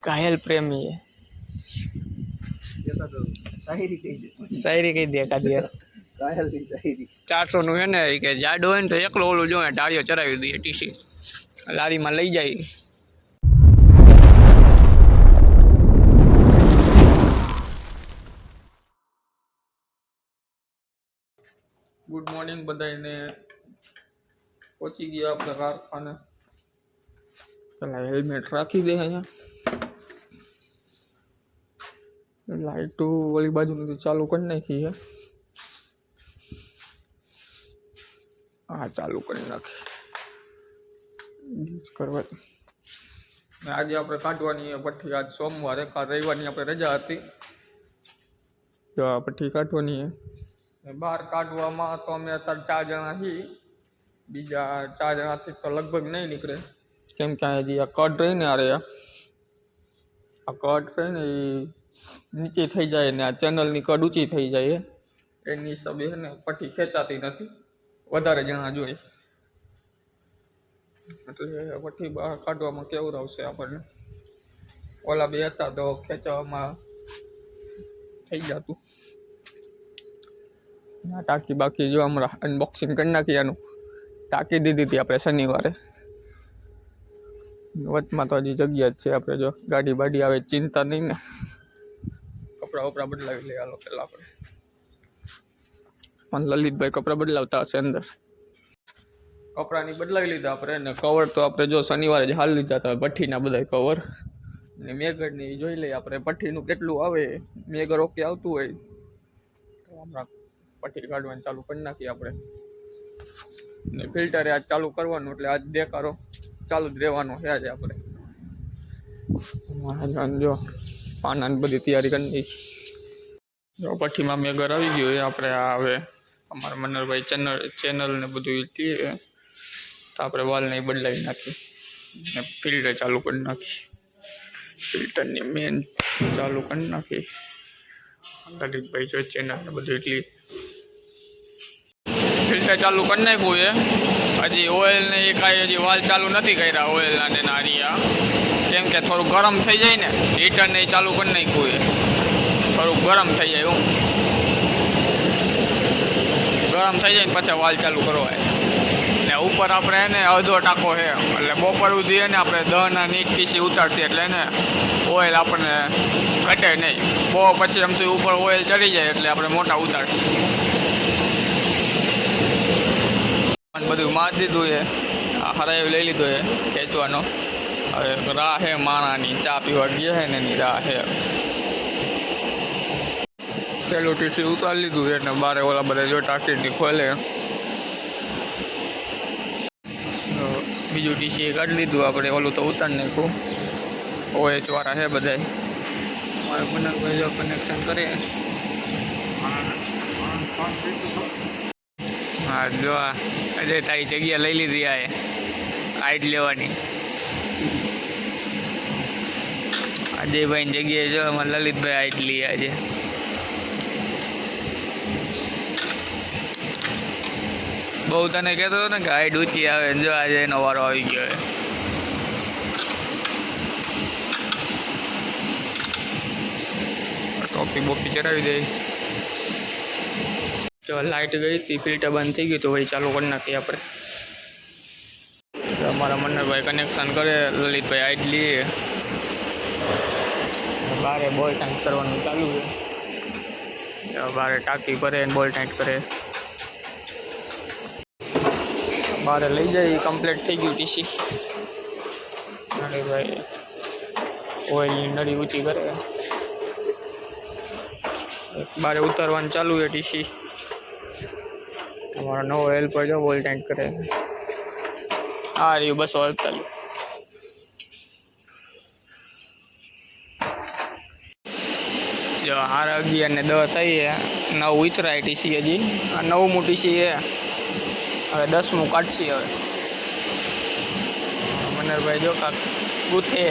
घायल प्रेमी है। शायरी कही दे का दिया કાયલ ની શાયરી 400 નું है ने के जाडो है तो एकलो ओलो जो टाळियो चरावी दे टीसी लारी में लई जाई। गुड मॉर्निंग बधाई ने पहुंची गया अपने कारखाने। पहला हेलमेट राखी दे है लाइट वाली बाजू ने चालू कर नाखी है। हाँ चालू कर नाखी करवा आज आप काटवानी है पट्टी। आज सोमवार काल रविवार आप रजा थी जो आ पट्टी काटवानी है। बहार काटवा तो अमे अत्यार 4 जना ही बीजा 4 जना थी तो लगभग नहीं निकले केम के हजी आ कट रही ने आ रहा आ कट रही ने नीचे थी जाए ने आ चेनल नी कट ऊँची थी जाए एनी हिसाबे है ने पट्टी खेचाती नहीं वधारे जना जोईए એટલે પટ્ટી બહાર કાઢવામાં કેવું આવશે આપણને ઓલા બે હતા તો ખેંચવામાં થઈ જતું। टाकी बाकी जो हमारा अनबॉक्सिंग कर नाखी आनु टाकी दीधी थी आप शनिवारे वच में तो हजी जगह है आप जो गाड़ी बाड़ी आए चिंता नहीं ने कपड़ा वपड़ा बदला ले आलो पेला अपन ललित भाई कपड़ा बदलावता हे अंदर कपड़ा नहीं बदला लीधा अपने ने कवर तो आप जो शनिवार हाल लीधा था पट्टी ना बधाई कवर ने मेघर ने जोई ले अपने पट्टी नु केटलू आवे मेघर ओके आवतुं होय तो हमरा पट्टी काढवानी चालू कर नाखी आपणे ने फिल्टर आज चालू करवानुं એટલે आज देखारो चालू ज रहेवानो है आज आपणे जो पाना ने बधी तैयारी कर नाखी जो पट्टी में मेघर आई गयो आपणे आवे अमारा मनोहरभाई चेनल ने बधुं लीए तो आप वाल नहीं बदलाई नाखी ने फिल्टर चालू कर नाखी फिल्टर ने मेन चालू कर नाखी ललित भाई जो चेनल ने बधुं एटली फिल्टर चालू कर नाख्युं है हजी ऑयल ने कई हजी वाल चालू नहीं कर्या ऑयल ने नारिया केम के थोड़ा गरम थी जाए ने हीटर ने चालू कर नाख्युं है थोड़ा गरम थी जाए गरम थी जाए पछी वाल चालू करवा ने ऊपर अपने ने अर्धो टाको है એટલે બપોર સુધી ને આપણે 10 ના નીટ ટીસી ઉતારશે એટલે ને ઓઇલ આપણને ઘટે નહીં બહુ પછી આમ તો ઉપર ઓઇલ ચડી જાય એટલે આપણે મોટા ઉતારશે અને બધું માર દીધું છે આ હરાયો લઈ લીધો છે ખેંચવાનો હવે રાહ હે માણાની ચા પીવા ગયા છે ને એની રાહ છે પેલું ટીસી ઉતારી લીધું છે ને બારે ઓલા બધા જો ટાંકીની ખોલે बीजू टीसी काढ़ी लीधु अपने ओलू तो उतार नाख्यु ओएच वाला है बधाई मनोहरभाई जो कनेक्शन करे हाँ जो अजय तारी जगह लई लीधी है हाइट लेवानी अजय भाई जगह जो अमर ललित भाई हाइट ली आज बहु तने कहते हो ना कि हाइट ऊँची आए जो आज एनो वारो आई गयो है टोपी बोपी चढ़ावी दे जो लाइट गई थी फिल्टर बंद थी गई तो वही चालू कर नाखी अपने अमरा मनोहरभाई कनेक्शन करे ललित भाई हाइट लिए बारे बॉल टाइट करवानुं चालू है बारे टाँकी भरे बॉल टाइट करे बारे लई जाए कम्प्लीट थी गई टीसी भाई ऑयल नड़ी ऊँची करे बारे उतारवा चालू है टीसी हमारा नव ऑयल पर जो बॉल टाइट करे आ रही बस ऑयल चालू जो 11 ने 10 थी है 9 उतरा है टीसी हजी आ 9मु टीसी है હવે 10મું કાઢશી હવે मनोहरभाई जो का गुथे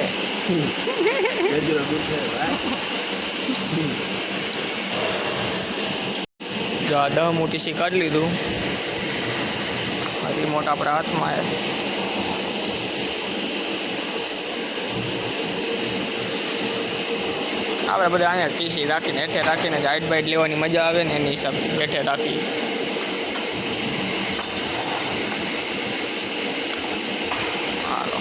जो आ 10મું ટીસી કાઢી લીધું रिमोट अपने हाथ में है આપણે બધા અહીંયા ટીસી રાખીને હેઠે રાખીને હાઈટ બાઈટ લેવાની મજા આવે ને એની હિસાબથી હેઠે રાખી. હાલો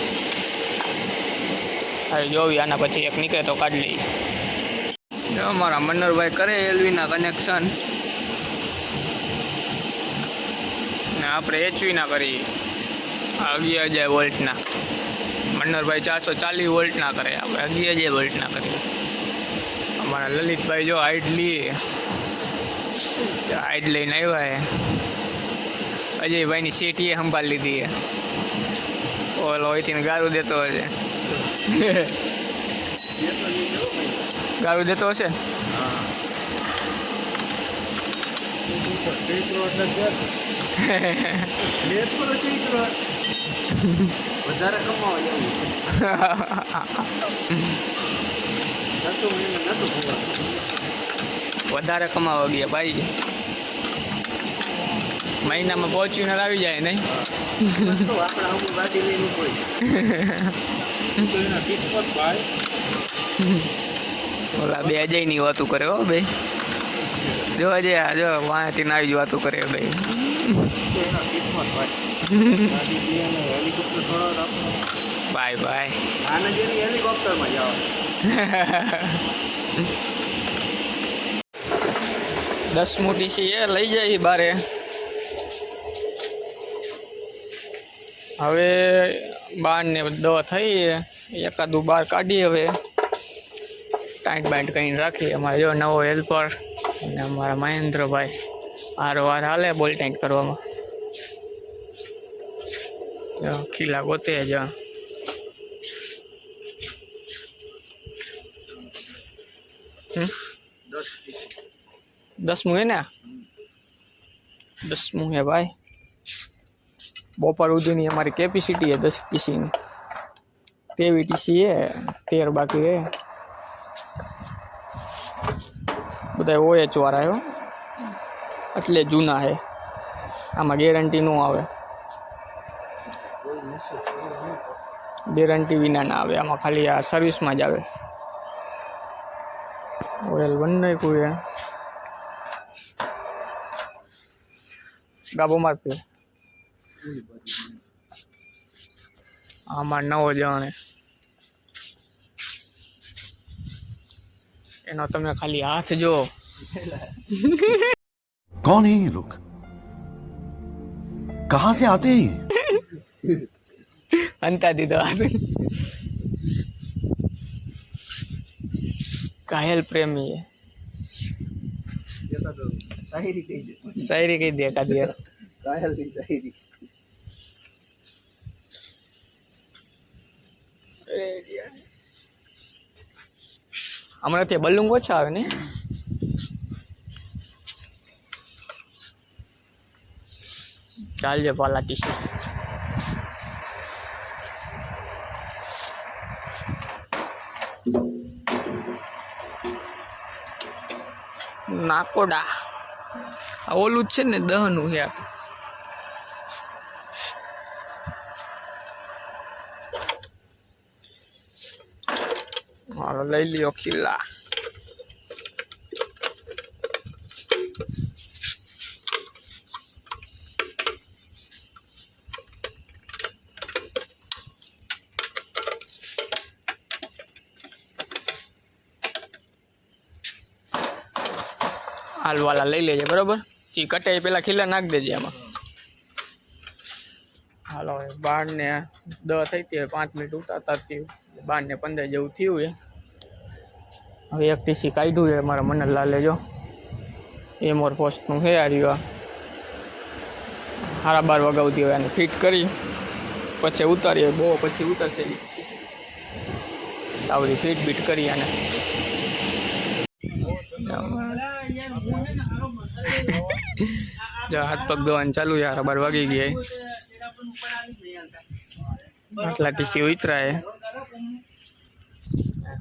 હવે જોવી આના પછી એક નીકળે તો કાઢી લઈએ. અમારા મન્નરભાઈ કરે એલવીના કનેક્શન ને આપણે એચવીના કરીએ 11,000 વોલ્ટના. મન્નરભાઈ 440 વોલ્ટના કરે, આપણે 11,000 વોલ્ટના કરીએ. અમારા લલિતભાઈ જો હાઈટ લઈએ, હાઈટ લઈને આવ્યા છે. અજયભાઈની સીટીએ સંભાળી લીધી છે. ઓલો હોયથી ગારું દેતો હશે. ગારું દેતો હશે. વધારે કમાવા વધારે કમાવા ગયા ભાઈ. મહિનામાં પહોંચીને આવી જાય નહીં. ઓલા બે અજયની વાતું કરે હો ભાઈ. જો અજય જો વાંચી આવી વાતું કરે ભાઈ. Bye bye. આને જેની હેલિકોપ્ટરમાં જાઓ. 10 ટીસી એ લઈ જાય બારે. હવે 12 ને 10 થઈ, એકાદું 12 કાઢીએ. હવે ટાઈટ બાઈન્ટ કરીને રાખીએ. અમારે જો નવો હેલ્પર અને અમારા મહેન્દ્રભાઈ વાર હાલે બોલ ટાઈટ કરવામાં. ખીલા ગોતે જ 10મું હે ને? 10મું હે ભાઈ. બપોર સુધીની અમારી કેપેસિટી હે 10 ટીસીની. 23 ટીસી હે, 13 બાકી હે. બધા OH વાળા હો, એટલે જૂના હે. આમાં ગેરંટી ન આવે, ગેરંટી વિના ના આવે. આમાં ખાલી આ સર્વિસમાં જ આવે. ઓઇલ બન નાખ્યું હે. ગાબો મારતો આમાં નવો જાણે એનો તમે ખાલી હાથ જો. कौन है ये लोग, कहां से आते हैं ये? અંતા દીધો હાથ. કાયલ પ્રેમી है. શાયરી કહી દે. શાયરી કહી દે કાઢી. કાયલ ની શાયરી. હમણાં ત્યાં બલુંગ ઓછા આવે ને. ચાલજે પાલા ટીસી. નાકોડા આ ઓલું જ છે ને 10નું છે. હાલો લઈ લ્યો ખીલા. હાલવાલા લઈ લેજે બરોબર. ચી કટાઈ પેલા ખીલા નાખી દેજે આમાં. હાલો 12 ને 10 થઈ હતી, 5 મિનિટ ઉતારતા 12 ને 15 જેવું થયું છે. હવે એક ટીસી કાઢ્યું છે મારા મનનલાલ લેજો. એમોર પોસ્ટનું છે આ રહ્યું. 12:30 વગાવતી હોય અને ફિટ કરી પછી ઉતારીએ. બહુ પછી ઉતરશે આવડી ફિટ બીટ કરી અને જો હાથ પગ ધોવાનું ચાલુ. 12 વાગી ગયા. આટલા ટીસી ઉતરાય.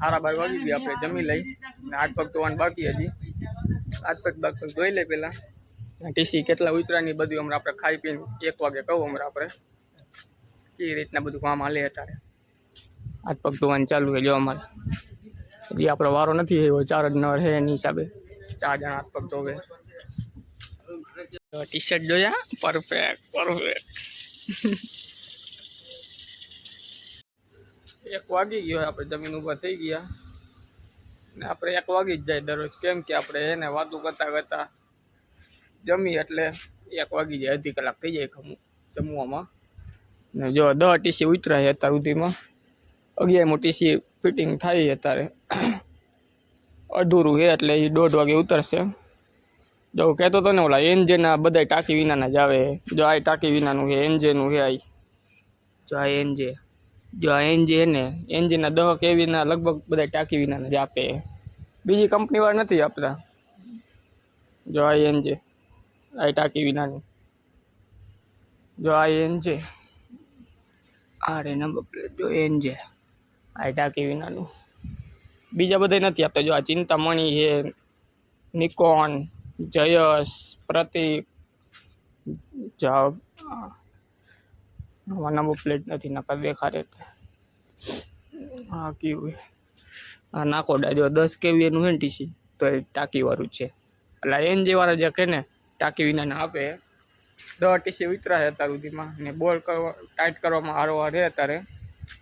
12 વાગી ગયા. આપણે જમી લઈ. હાથ પગ ધોવાનું બાકી હજી. હાથ પગ ધોઈ લે પેલા. ટીસી કેટલા ઉતરાની બધું હમણાં આપણે ખાઈ પીને 1 વાગે કહું હમણાં આપણે એ રીતના બધું કામ હાલે અત્યારે. હાથ પગ ધોવાનું ચાલુ છે જો અમારે. હજી આપણો વારો નથી આવ્યો, 4 જ નળ છે એની હિસાબે 4 જણા હાથ પગ ધોવે. ટી શર્ટ જોયા, પરફેક્ટ પરફેક્ટ. 1 વાગી ગયો, આપણે જમીન ઊભા થઈ ગયા ને આપણે 1 વાગી જ જાય દરરોજ, કેમ કે આપણે એને વાતું કરતા કરતા જમી એટલે 1 વાગી જાય, અડધી કલાક થઈ જાય જમવામાં. ને જો 10 ટીસી ઉતરાય છે અત્યાર સુધીમાં, 11મું ટીસી ફિટિંગ થાય અત્યારે, અધૂરું છે એટલે એ 1:30 વાગે ઉતરશે. જો કહેતો હતો ને ઓલા એનજેના બધા ટાંકી વિનાના જ આવે, જો આ ટાંકી વિનાનું છે, એનજેનું છે. આ જો આ એનજે, જો આ એનજે ને એનજેના 10 કેવીના લગભગ બધા ટાંકી વિનાના જ આપે, બીજી કંપનીવાળા નથી આપતા. જો આ એનજે, આ ટાંકી વિનાનું, જો આ એનજે, આ રે નંબર પ્લેટ, જો એનજે, આ ટાંકી વિનાનું, બીજા બધા નથી આપતા. જો આ ચિંતામણી છે, નિકોન, જયસ, પ્રતિક, જાવ આમાં નંબર પ્લેટ નથી, નકર દેખાડે. હા કેવું આ નાકોડા, જો 10 કેવીનું છે ને ટીસી, તો એ ટાંકીવાળું જ છે. એટલે એનજે વાળા જે કે ને ટાંકી વિનાના આપે, 10 ટીસી ઉતરા છે અત્યાર સુધીમાં, ને બોલ કરવા ટાઈટ કરવામાં હારોવાર છે અત્યારે.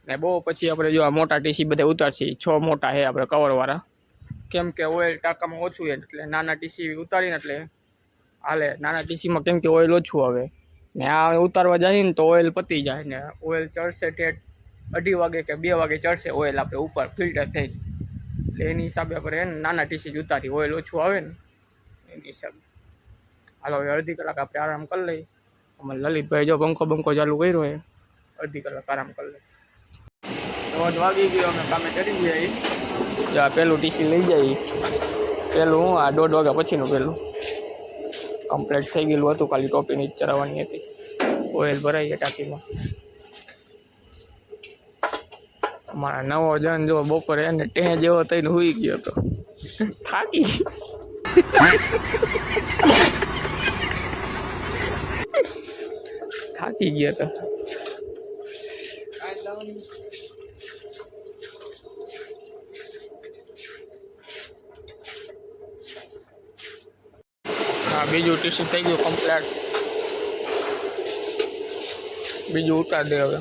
ને બહુ પછી આપણે જો આ મોટા ટીસી બધા ઉતારશે, 6 મોટા છે આપણે કવરવાળા, કેમ કે ઓઇલ ટાંકામાં ઓછું છે એટલે નાના ટીસી ઉતારીને એટલે હાલે. નાના ટીસીમાં કેમ કે ઓઇલ ઓછું આવે, ને આ ઉતારવા જાય ને તો ઓઇલ પતી જાય, ને ઓઇલ ચડશે ઠેઠ 2:30 વાગે કે 2 વાગે ચડશે ઓઇલ આપણે ઉપર ફિલ્ટર થઈને. એટલે એની હિસાબે આપણે એને નાના ટીસી જ ઉતારી, ઓઇલ ઓછું આવે ને એની હિસાબે. હાલો હવે અડધી કલાક આપણે આરામ કરી લઈએ. અમારે લલિતભાઈ જો પંખો બંખો ચાલુ કર્યો હોય, અડધી કલાક આરામ કરી લઈએ. 1 વાગી ગયો, અમે કામે કરી ગયા. જો આ પહેલું ટીસી લઈ જાય, પહેલું હું આ 1:30 વાગ્યા પછીનું પહેલું કમ્પ્લીટ થઈ ગયેલું હતું, ખાલી ટોપીની જ ચડાવવાની હતી. ઓઇલ ભરાઈ ગયા ટાંકીમાં. અમારા નવો જણ જો બપોરે એને ટેં જેવો થઈને સુઈ ગયો હતો, થાકી થાકી ગયો હતો. હા બીજું ટીસી થઈ ગયું કમ્પ્લીટ, બીજું ઉતાર દે હવે.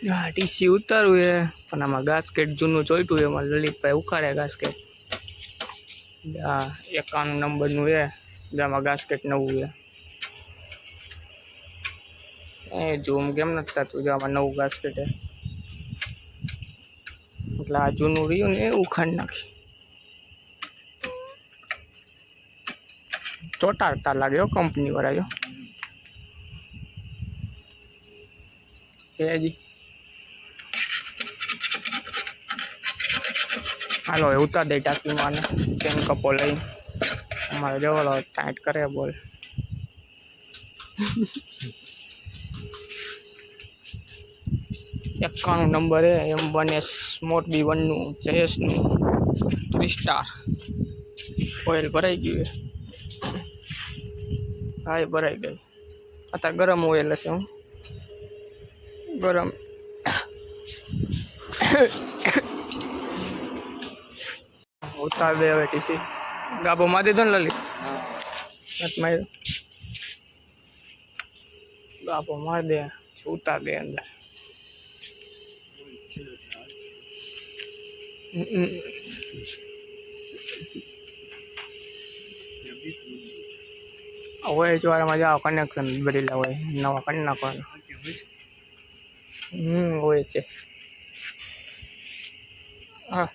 હા ટીસી ઉતારવું છે, પણ આમાં ગાસ્કેટ જૂનું ચોઈટું છે, એમાં લલિતભાઈ ઉખાડે ગાસ્કેટ. હા 91 નંબરનું છે, જેમાં ગાસ્કેટ નવું છે. એ ઝૂમ કેમ નથી થતું, જો આમાં નવું ગાસ્કેટ છે એટલે આ જૂનું રહ્યું ને એ ઉખાડી નાખી. ચોટાડતા લાગે કંપની વાળા. જો હજી હાલો એ ઉતાર દઈ ટાંકીમાં, ને ચેન કપો લઈ અમારે જવાલો ટાઈટ કરે બોલ. એકાણું નંબર છે, M1S સ્મોટ B1નું, જયેશનું 3 સ્ટાર. ઓઇલ ભરાઈ ગયું છે, હા એ ભરાઈ ગઈ. અત્યારે ગરમ ઓઇલ હશે, હું ગરમ ઉતાર દે હવે ટીસી. ગાભો મારી દીધો ને લલિત, માર્યો ગાભો માર દે, ઉતાર દે અંદર. હોય ચોરામાં જાઓ કનેક્શન બદલેલા હોય, નવા કરી નાખવાનું. હોય છે. હા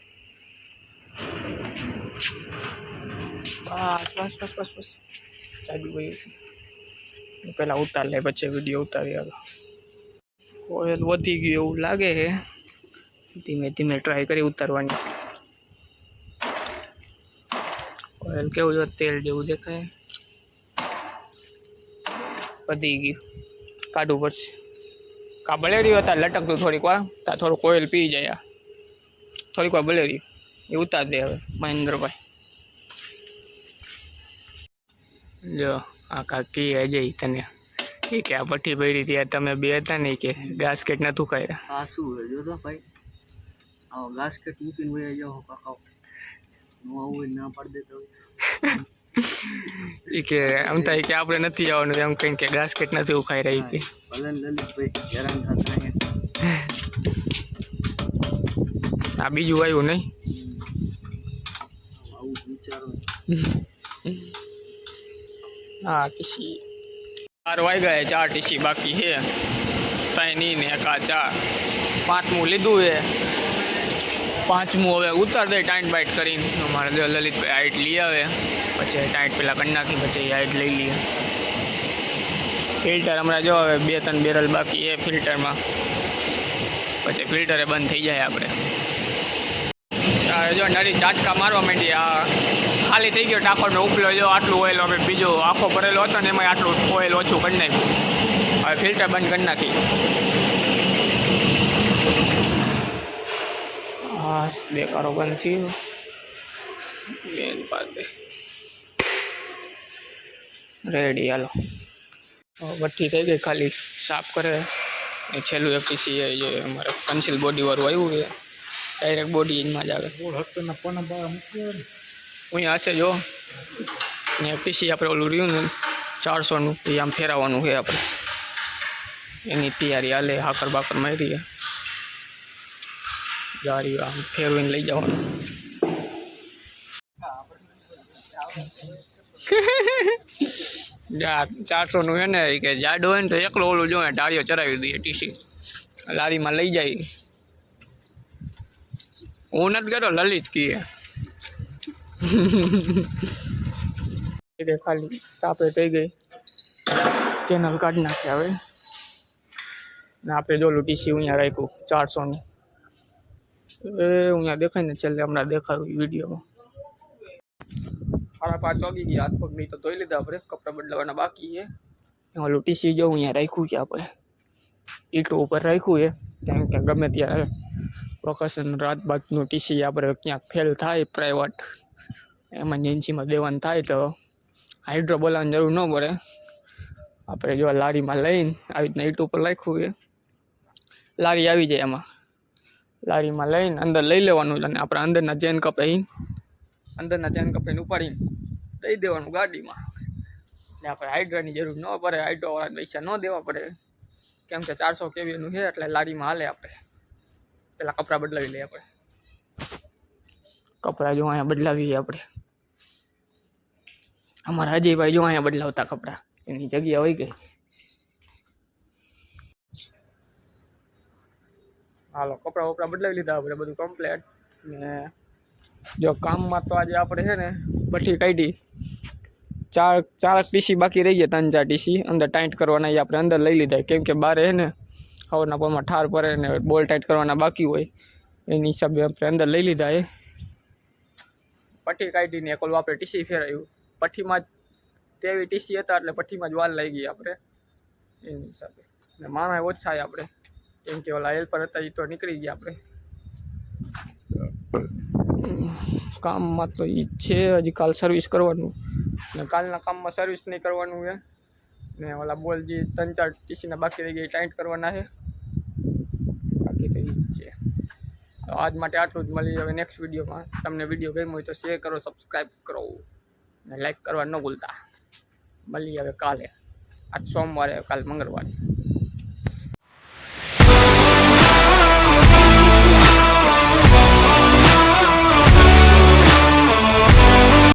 બસ બસ બસ બસ ચાલી ગઈ. પહેલાં ઉતાર લે પછી વિડીયો ઉતારી આવે. ઓઇલ વધી ગયું એવું લાગે છે, ધીમે ધીમે ટ્રાય કરી ઉતારવાની. ઓઇલ કેવું જો તેલ જેવું દેખાય, વધી ગયું, કાઢવું પડશે. કા બળેરી હતા લટકતું થોડીક વાર, ત્યાં થોડુંક ઓઇલ પી જાય, થોડીક વાર બળેરી એ ઉતાર દે હવે મહેન્દ્રભાઈ. જો આ કાકી અજય તને એ કે આ પઠ્ઠી ભરી ત્યાં તમે બે હતા ને કે ગાસ્કેટ નતું ખાઈ આ શું છે જો તો ભાઈ આવો ગાસ્કેટ મૂકીને વયા જાઓ કાકા હું આવું હોય ના પાડી દેતો હોય એ કે આમ થાય કે આપણે નથી આવવાનું એમ કહીને કે ગાસ્કેટ નથી ઉખાઈ રહી કે ભલે ને લલિતભાઈ હેરાન થતા અહીંયા આ બીજું આવ્યું નહીં આવું જ વિચારો હા ટીસી 4 વાગ્યા 4 ટીસી બાકી છે કાંઈ નહીં ને એકા 4 પાંચમું લીધું છે પાંચમું હવે ઉતાર દે ટાઈટ બાઈટ કરીને અમારે જો લલિતભાઈ હાઈટ લઈ આવે પછી ટાઈટ પેલા કરી નાખી પછી હાઈટ લઈ લઈએ ફિલ્ટર હમણાં જો હવે 2-3 બેરલ બાકી એ ફિલ્ટરમાં પછી ફિલ્ટરે બંધ થઈ જાય આપણે જો નરી ચાટકા મારવા માંડી આ ખાલી થઈ ગયો ટાંકોનો ઉપલો જો આટલું ઓઇલ હવે બીજો આખો ભરેલો હતો ને એમાં આટલું ઓઇલ ઓછું કરી નાખ્યું હવે ફિલ્ટર બંધ કરી નાખી હા દેખાડો બંધ થયું બેન પાસે રેડી હાલો ભઠ્ઠી થઈ ગઈ ખાલી સાફ કરે એ છેલ્લું એક ટીસી જે અમારે કન્સીલ બોડીવાળું આવ્યું છે ડાયરેક્ટ બોડીમાં જ આવે અહીંયા હશે જો એક ટીસી આપણે ઓલું રહ્યું ને 400નું એ આમ ફેરવવાનું છે આપણે એની તૈયારી હાલે હાકર બાકર મારી ગાડી આમ ફેરવીને લઈ જવાનું જા 400નું છે ને કે જાડો હોય ને તો એકલો ઓલું જો ટાળીઓ ચડાવી દઈએ ટીસી લારીમાં લઈ જાય હું નથી કહેતો લલિત કીએ ખાલી સાપે થઈ ગઈ ચેનલ કાઢી નાખી હવે ને આપણે જોલું ટીસી અહીંયા રાખ્યું 400નું એ અહીંયા દેખાય ને છેલ્લે હમણાં દેખાડું વિડીયોમાં 5:30 વાગી ગયા હાથ પગ નહીં તો ધોઈ લીધા આપણે કપડાં બદલાવાના બાકી છે ઓલું ટીસી જો અહીંયા રાખ્યું છે આપણે ઈંટો ઉપર રાખ્યું છે કેમ કે ગમે ત્યારે વોકેશન રાત બાદનું ટીસી આપણે ક્યાંક ફેલ થાય પ્રાઇવેટ એમરજન્સીમાં દેવાનું થાય તો હાઇડ્રો બોલાવવાની જરૂર ન પડે આપણે જો લારીમાં લઈને આવી રીતના ઈંટ ઉપર રાખ્યું છે લારી આવી જાય એમાં લારીમાં લઈને અંદર લઈ લેવાનું અને આપણે અંદરના ચેન કપાઈને ઉપાડીને દઈ દેવાનું ગાડીમાં એટલે આપણે હાઇડ્રાની જરૂર ન પડે હાઇડ્રોવાળા પૈસા ન દેવા પડે કેમ કે 400 કેવીનું છે એટલે લારીમાં હાલે આપણે પેલા કપડાં બદલાવી લઈએ આપણે કપડાં જો અહીંયા બદલાવીએ આપણે અમારા અજયભાઈ જો અહીંયા બદલાવતા કપડાં એની જગ્યા હોય ગઈ હાલો કપડાં બદલાવી લીધા આપણે બધું કમ્પ્લેટ ને જો કામમાં તો આજે આપણે છે ને ભઠ્ઠી કાઢી ચાર ટીસી બાકી રહી ગયા 3-4 ટીસી અંદર ટાઈટ કરવાના એ આપણે અંદર લઈ લીધા કેમ કે બારે છે ને હવાના પરમાં ઠાર પડે ને બોલ ટાઈટ કરવાના બાકી હોય એની હિસાબે આપણે અંદર લઈ લીધા એ પઠ્ઠી કાઢીને એક ઓલું આપણે ટીસી ફેરાયું પઠ્ઠીમાં જ તેવી ટીસી હતા એટલે પઠ્ઠીમાં જ વાલ લઈ ગઈ આપણે એની હિસાબે ને માણસ ઓછા આપણે કેમ કે ઓલા હેલ્પર હતા એ તો નીકળી ગયા આપણે કામમાં તો એ છે હજી કાલ સર્વિસ કરવાનું ને કાલના કામમાં સર્વિસ નહીં કરવાનું છે ને ઓલા બોલ જે 3-4 ટીસીના બાકી રહી ગયા ટાઈટ કરવાના છે બાકી તો એ જ છે આજ માટે આટલું જ મળી હવે નેક્સ્ટ વિડીયોમાં તમને વિડીયો ગમ્યો હોય તો શેર કરો સબસ્ક્રાઈબ કરો ને લાઈક કરવા ન ભૂલતા મળીએ હવે કાલે આજ સોમવારે કાલ મંગળવારે